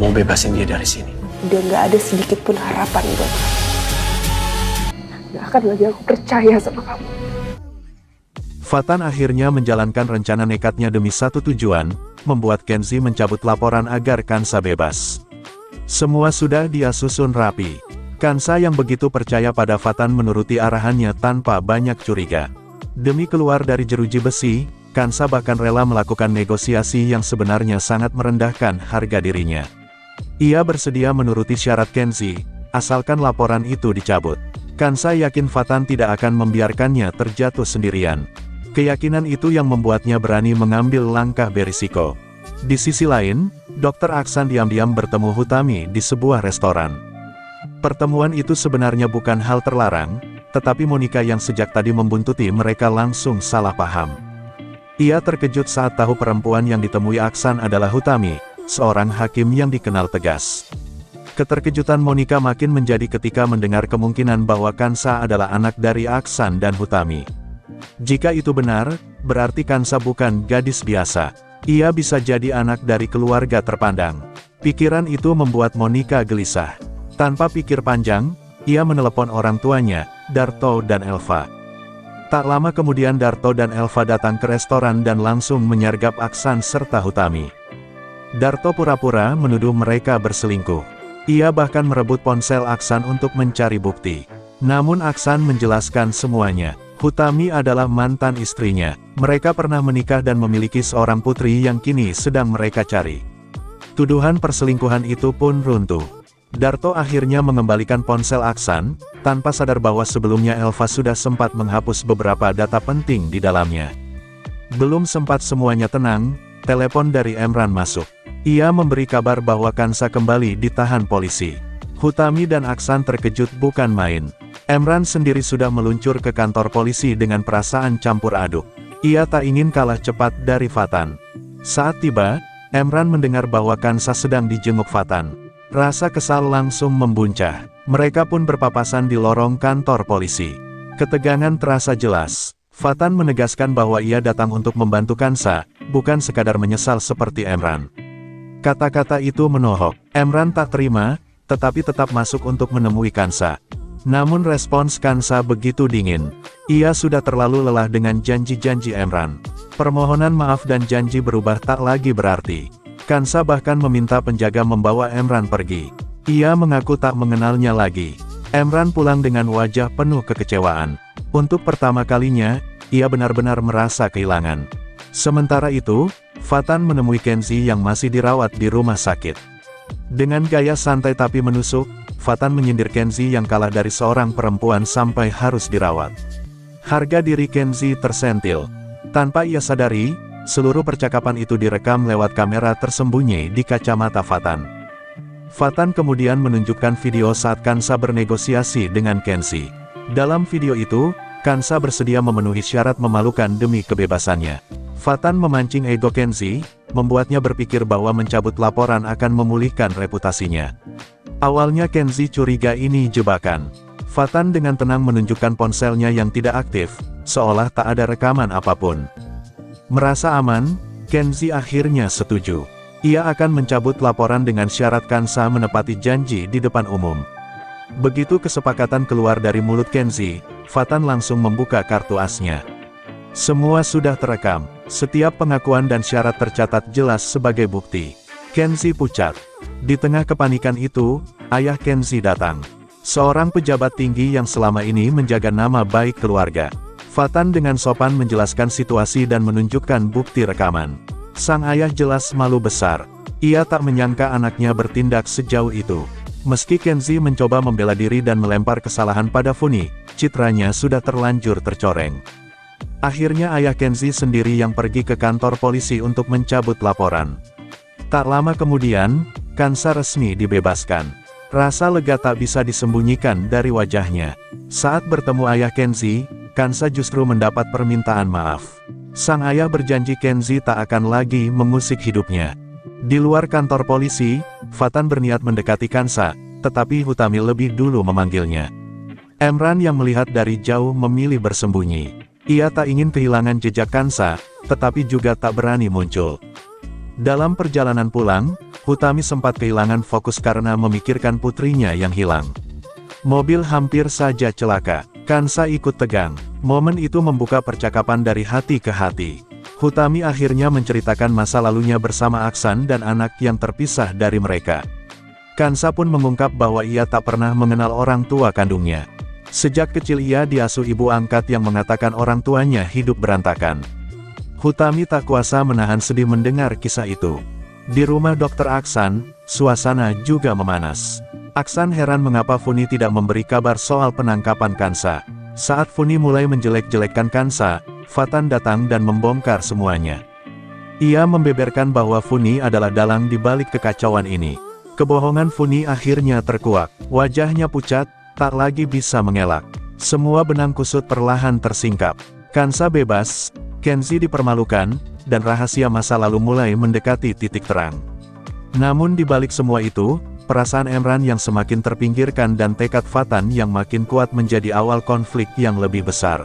mau bebasin dia dari sini. Udah nggak ada sedikit pun harapan buat kamu. Nggak akan lagi aku percaya sama kamu. Fatan akhirnya menjalankan rencana nekatnya demi satu tujuan, membuat Kenzi mencabut laporan agar Kansa bebas. Semua sudah dia susun rapi. Kansa yang begitu percaya pada Fatan menuruti arahannya tanpa banyak curiga. Demi keluar dari jeruji besi, Kansa bahkan rela melakukan negosiasi yang sebenarnya sangat merendahkan harga dirinya. Ia bersedia menuruti syarat Kenzi, asalkan laporan itu dicabut. Kansa yakin Fatan tidak akan membiarkannya terjatuh sendirian. Keyakinan itu yang membuatnya berani mengambil langkah berisiko. Di sisi lain, Dr. Aksan diam-diam bertemu Hutami di sebuah restoran. Pertemuan itu sebenarnya bukan hal terlarang, tetapi Monica yang sejak tadi membuntuti mereka langsung salah paham. Ia terkejut saat tahu perempuan yang ditemui Aksan adalah Hutami, seorang hakim yang dikenal tegas. Keterkejutan Monica makin menjadi ketika mendengar kemungkinan bahwa Kansa adalah anak dari Aksan dan Hutami. Jika itu benar, berarti Kansa bukan gadis biasa. Ia bisa jadi anak dari keluarga terpandang. Pikiran itu membuat Monica gelisah. Tanpa pikir panjang, ia menelepon orang tuanya, Darto dan Elva. Tak lama kemudian Darto dan Elva datang ke restoran dan langsung menyergap Aksan serta Hutami. Darto pura-pura menuduh mereka berselingkuh. Ia bahkan merebut ponsel Aksan untuk mencari bukti. Namun Aksan menjelaskan semuanya. Hutami adalah mantan istrinya. Mereka pernah menikah dan memiliki seorang putri yang kini sedang mereka cari. Tuduhan perselingkuhan itu pun runtuh. Darto akhirnya mengembalikan ponsel Aksan, tanpa sadar bahwa sebelumnya Elva sudah sempat menghapus beberapa data penting di dalamnya. Belum sempat semuanya tenang, telepon dari Emran masuk. Ia memberi kabar bahwa Kansa kembali ditahan polisi. Hutami dan Aksan terkejut bukan main. Emran sendiri sudah meluncur ke kantor polisi dengan perasaan campur aduk. Ia tak ingin kalah cepat dari Fatan. Saat tiba, Emran mendengar bahwa Kansa sedang dijenguk Fatan. Rasa kesal langsung membuncah. Mereka pun berpapasan di lorong kantor polisi. Ketegangan terasa jelas. Fatan menegaskan bahwa ia datang untuk membantu Kansa, bukan sekadar menyesal seperti Emran. Kata-kata itu menohok. Emran tak terima, tetapi tetap masuk untuk menemui Kansa. Namun respons Kansa begitu dingin. Ia sudah terlalu lelah dengan janji-janji Emran. Permohonan maaf dan janji berubah tak lagi berarti. Kansa bahkan meminta penjaga membawa Emran pergi. Ia mengaku tak mengenalnya lagi. Emran pulang dengan wajah penuh kekecewaan. Untuk pertama kalinya, ia benar-benar merasa kehilangan. Sementara itu, Fatan menemui Kenzi yang masih dirawat di rumah sakit. Dengan gaya santai tapi menusuk, Fatan menyindir Kenzi yang kalah dari seorang perempuan sampai harus dirawat. Harga diri Kenzi tersentil. Tanpa ia sadari, seluruh percakapan itu direkam lewat kamera tersembunyi di kacamata Fatan. Fatan kemudian menunjukkan video saat Kansa bernegosiasi dengan Kenzi. Dalam video itu, Kansa bersedia memenuhi syarat memalukan demi kebebasannya. Fatan memancing ego Kenzi, membuatnya berpikir bahwa mencabut laporan akan memulihkan reputasinya. Awalnya Kenzi curiga ini jebakan. Fatan dengan tenang menunjukkan ponselnya yang tidak aktif, seolah tak ada rekaman apapun. Merasa aman, Kenzi akhirnya setuju. Ia akan mencabut laporan dengan syarat Kansa menepati janji di depan umum. Begitu kesepakatan keluar dari mulut Kenzi, Fatan langsung membuka kartu asnya. Semua sudah terekam, setiap pengakuan dan syarat tercatat jelas sebagai bukti. Kenzi pucat. Di tengah kepanikan itu, ayah Kenzi datang. Seorang pejabat tinggi yang selama ini menjaga nama baik keluarga. Fatan dengan sopan menjelaskan situasi dan menunjukkan bukti rekaman. Sang ayah jelas malu besar. Ia tak menyangka anaknya bertindak sejauh itu. Meski Kenzi mencoba membela diri dan melempar kesalahan pada Funi, citranya sudah terlanjur tercoreng. Akhirnya ayah Kenzi sendiri yang pergi ke kantor polisi untuk mencabut laporan. Tak lama kemudian, Kansa resmi dibebaskan. Rasa lega tak bisa disembunyikan dari wajahnya. Saat bertemu ayah Kenzi, Kansa justru mendapat permintaan maaf. Sang ayah berjanji Kenzi tak akan lagi mengusik hidupnya. Di luar kantor polisi, Fatan berniat mendekati Kansa, tetapi Hutami lebih dulu memanggilnya. Emran yang melihat dari jauh memilih bersembunyi. Ia tak ingin kehilangan jejak Kansa, tetapi juga tak berani muncul. Dalam perjalanan pulang, Hutami sempat kehilangan fokus karena memikirkan putrinya yang hilang. Mobil hampir saja celaka. Kansa ikut tegang. Momen itu membuka percakapan dari hati ke hati. Hutami akhirnya menceritakan masa lalunya bersama Aksan dan anak yang terpisah dari mereka. Kansa pun mengungkap bahwa ia tak pernah mengenal orang tua kandungnya. Sejak kecil ia diasuh ibu angkat yang mengatakan orang tuanya hidup berantakan. Hutami tak kuasa menahan sedih mendengar kisah itu. Di rumah Dr. Aksan, suasana juga memanas. Aksan heran mengapa Funi tidak memberi kabar soal penangkapan Kansa. Saat Funi mulai menjelek-jelekkan Kansa, Fatan datang dan membongkar semuanya. Ia membeberkan bahwa Funi adalah dalang di balik kekacauan ini. Kebohongan Funi akhirnya terkuak. Wajahnya pucat, tak lagi bisa mengelak. Semua benang kusut perlahan tersingkap. Kansa bebas, Kenzi dipermalukan, dan rahasia masa lalu mulai mendekati titik terang. Namun di balik semua itu, perasaan Emran yang semakin terpinggirkan dan tekad Fatan yang makin kuat menjadi awal konflik yang lebih besar.